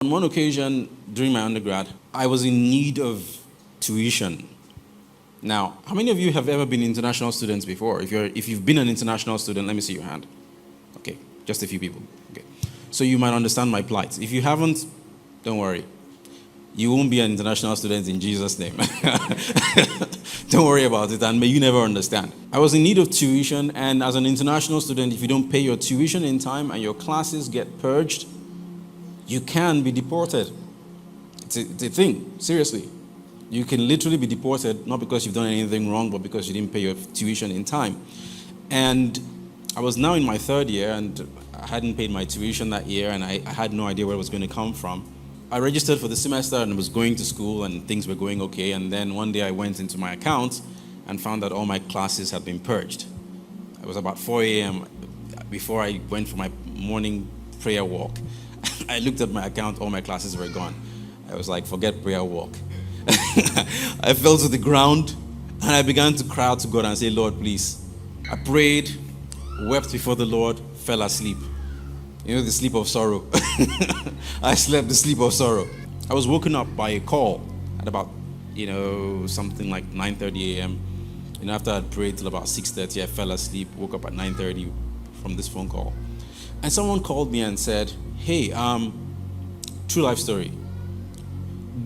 On one occasion during my undergrad, I was in need of tuition. Now, how many of you have ever been international students before? If you've been an international student, let me see your hand. Okay, just a few people. Okay. So you might understand my plight. If you haven't, don't worry. You won't be an international student in Jesus' name. Don't worry about it, and may you never understand. I was in need of tuition, and as an international student, if you don't pay your tuition in time and your classes get purged, you can be deported. It's a thing, seriously. You can literally be deported, not because you've done anything wrong, but because you didn't pay your tuition in time. And I was now in my third year, and I hadn't paid my tuition that year, and I had no idea where it was going to come from. I registered for the semester and was going to school, and things were going okay. And then one day I went into my account and found that all my classes had been purged. It was about 4 a.m. before I went for my morning prayer walk. I looked at my account, all my classes were gone. I was like, forget prayer walk. I fell to the ground and I began to cry out to God and say, Lord, please. I prayed, wept before the Lord, fell asleep. You know, the sleep of sorrow. I slept the sleep of sorrow. I was woken up by a call at about, something like 9:30 a.m. And after I'd prayed till about 6:30, I fell asleep, woke up at 9:30 from this phone call. And someone called me and said, hey, true life story.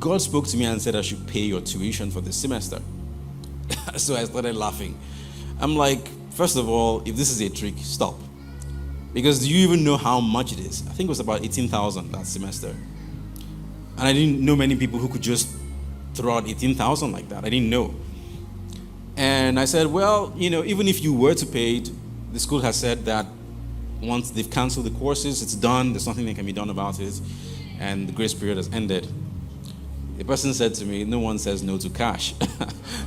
God spoke to me and said I should pay your tuition for this semester. So I started laughing. I'm like, first of all, if this is a trick, stop. Because do you even know how much it is? I think it was about 18,000 that semester. And I didn't know many people who could just throw out 18,000 like that. I didn't know. And I said, well, even if you were to pay it, the school has said that once they've canceled the courses, it's done. There's nothing that can be done about it. And the grace period has ended. The person said to me, no one says no to cash.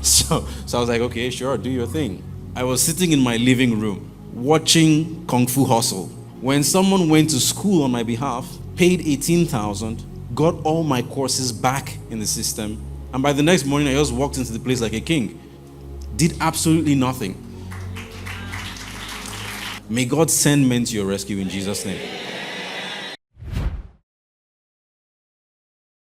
So I was like, okay, sure, do your thing. I was sitting in my living room watching Kung Fu Hustle when someone went to school on my behalf, paid 18,000, got all my courses back in the system, and by the next morning I just walked into the place like a king. Did absolutely nothing. May God send men to your rescue in Jesus' name.